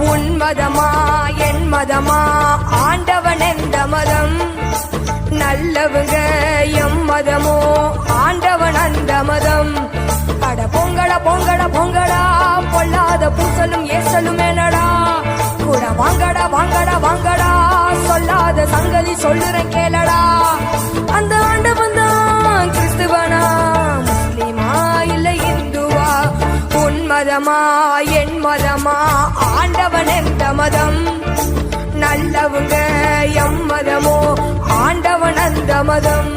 உன் மதமா என் மதமா ஆண்டவன் எந்த மதம் நல்லவங்க எம் மதமோ ஆண்டவன் அந்த மதம் அட பொங்கடா பொங்கடா பொங்கடா பொல்லாத பூசலும் ஏசலும் என்னடா கூட வாங்கடா வாங்கடா வாங்கடா சொல்லாத சங்கதி சொல்லுறேன் கேளடா அந்த ஆண்டவன் தான் கிறிஸ்துவனா முஸ்லிமா இல்ல இந்துவா உன் மதமா என் மதமா ஆண்டவன் எந்த மதம் நல்லவங்க எம் மதமோ ஆண்டவன் அந்த மதம்